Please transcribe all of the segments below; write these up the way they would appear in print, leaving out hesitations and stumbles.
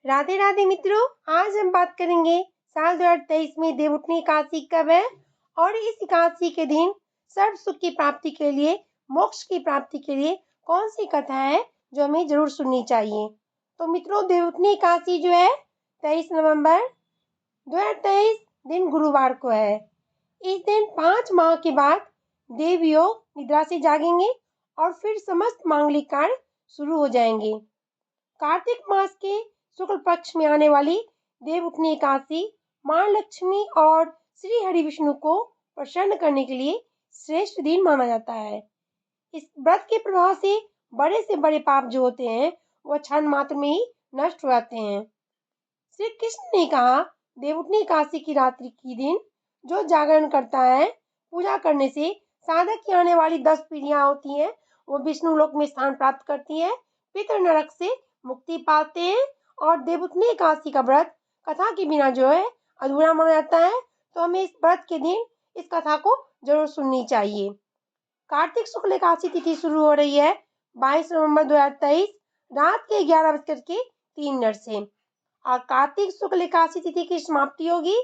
राधे राधे मित्रों, आज हम बात करेंगे साल 2023 में देवउठनी एकादशी कब है और इस एकादशी के दिन सर्व सुख की प्राप्ति के लिए, मोक्ष की प्राप्ति के लिए कौन सी कथा है जो हमें जरूर सुननी चाहिए। तो मित्रों, देवउठनी एकादशी जो है 23 नवंबर 2023 दिन गुरुवार को है। इस दिन 5 माह के बाद देवयोग निद्रा से जागेंगे और फिर समस्त मांगलिक कार्य शुरू हो जाएंगे। कार्तिक मास के शुक्ल पक्ष में आने वाली देवउठनी एकादशी मां लक्ष्मी और श्री हरि विष्णु को प्रसन्न करने के लिए श्रेष्ठ दिन माना जाता है। इस व्रत के प्रभाव से बड़े पाप जो होते हैं वह क्षण मात्र में ही नष्ट हो जाते हैं। श्री कृष्ण ने कहा, देवउठनी एकादशी की रात्रि की दिन जो जागरण करता है, पूजा करने से साधक की आने वाली 10 पीढ़ियां होती हैं, वो विष्णु लोक में स्थान प्राप्त करती हैं, पितृ नरक से मुक्ति पाते हैं और देवउठनी एकादशी का व्रत कथा के बिना जो है अधूरा माना जाता है। तो हमें इस व्रत के दिन इस कथा को जरूर सुननी चाहिए। कार्तिक शुक्ल एकादशी तिथि शुरू हो रही है 22 नवंबर 2023 रात के 11:03 से और कार्तिक शुक्ल एकादशी तिथि की समाप्ति होगी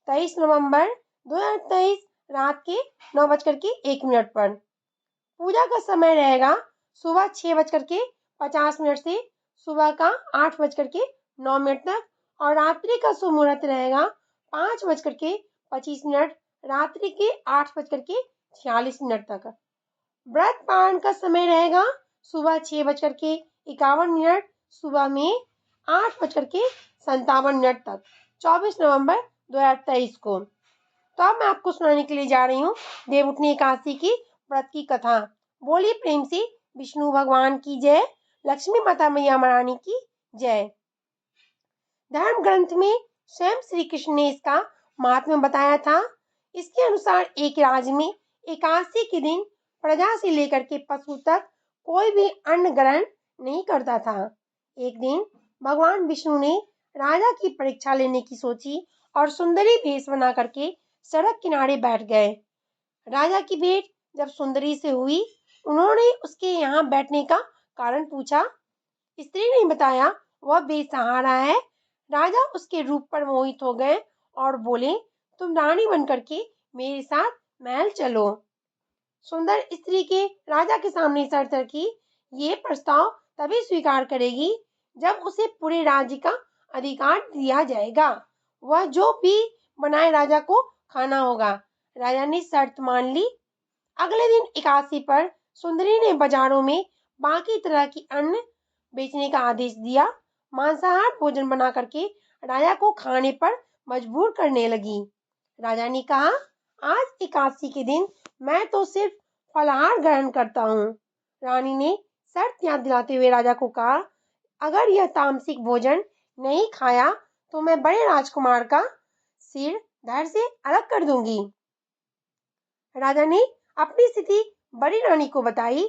23 नवंबर 2023 रात के 9:01 पर। पूजा का समय रहेगा सुबह 6:50 से सुबह का 8:09 तक और रात्रि का शुभ मुहूर्त रहेगा 5:25 रात्रि के 8:46 तक। व्रत पारण का समय रहेगा सुबह 6:51 सुबह में 8:57 तक 24 नवंबर 2023 को। तो अब मैं आपको सुनाने के लिए जा रही हूँ देवउठनी एकादशी की व्रत की कथा। बोलिए प्रेम से विष्णु भगवान की जय, लक्ष्मी माता मैया महारानी की जय। धर्म ग्रंथ में स्वयं श्री कृष्ण ने इसका महात्म्य बताया था। इसके अनुसार एक राज्य में एकादशी के दिन प्रजा से लेकर के पशु तक कोई भी अन्न ग्रहण नहीं करता था। एक दिन भगवान विष्णु ने राजा की परीक्षा लेने की सोची और सुंदरी भेष बना करके सड़क किनारे बैठ गए। राजा की भेंट जब सुंदरी से हुई, उन्होंने उसके यहाँ बैठने का कारण पूछा। स्त्री ने बताया वह बेसहारा है। राजा उसके रूप पर मोहित हो गए और बोले, तुम रानी बनकर के मेरे साथ महल चलो। सुंदर स्त्री के राजा के सामने शर्त रखी, ये प्रस्ताव तभी स्वीकार करेगी जब उसे पूरे राज्य का अधिकार दिया जाएगा। वह जो भी बनाए राजा को खाना होगा। राजा ने शर्त मान ली। अगले दिन एकादशी पर सुंदरी ने बाजारों में बाकी तरह की अन्न बेचने का आदेश दिया। मांसाहार भोजन बना करके राजा को खाने पर मजबूर करने लगी। राजा ने कहा, आज एकादशी के दिन मैं तो सिर्फ फलाहार ग्रहण करता हूँ। रानी ने शर्त याद दिलाते हुए राजा को कहा, अगर यह तामसिक भोजन नहीं खाया तो मैं बड़े राजकुमार का सिर धड़ से अलग कर दूंगी। राजा ने अपनी स्थिति बड़ी रानी को बताई।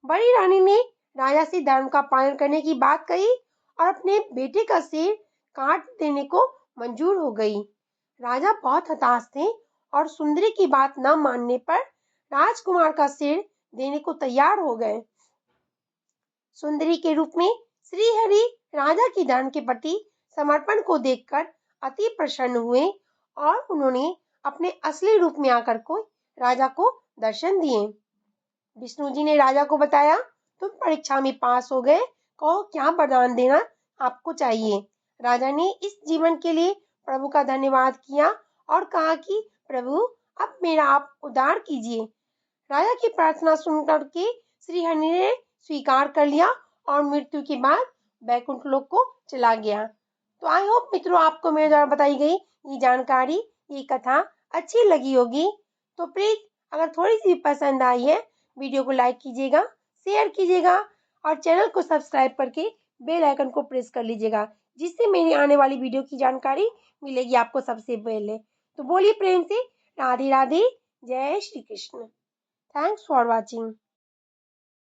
बड़ी रानी ने राजा से धर्म का पालन करने की बात कही और अपने बेटे का सिर काट देने को मंजूर हो गई। राजा बहुत हताश थे और सुंदरी की बात न मानने पर राजकुमार का सिर देने को तैयार हो गए। सुंदरी के रूप में श्री हरि राजा की धर्म के प्रति समर्पण को देखकर अति प्रसन्न हुए और उन्होंने अपने असली रूप में आकर को राजा को दर्शन दिए। विष्णु जी ने राजा को बताया, तुम परीक्षा में पास हो गए, कहो क्या वरदान देना आपको चाहिए। राजा ने इस जीवन के लिए प्रभु का धन्यवाद किया और कहा कि प्रभु अब मेरा आप उद्धार कीजिए। राजा की प्रार्थना सुनकर के श्री हरि ने स्वीकार कर लिया और मृत्यु के बाद वैकुंठ लोक को चला गया। तो आई होप मित्रों आपको मेरे द्वारा बताई गई ये जानकारी, ये कथा अच्छी लगी होगी। तो प्लीज अगर थोड़ी सी पसंद आई है, वीडियो को लाइक कीजिएगा, शेयर कीजिएगा और चैनल को सब्सक्राइब करके बेल आइकन को प्रेस कर लीजिएगा, जिससे मेरी आने वाली वीडियो की जानकारी मिलेगी आपको सबसे पहले। तो बोलिए प्रेम से राधे राधे, जय Shri Krishna. Thanks for watching.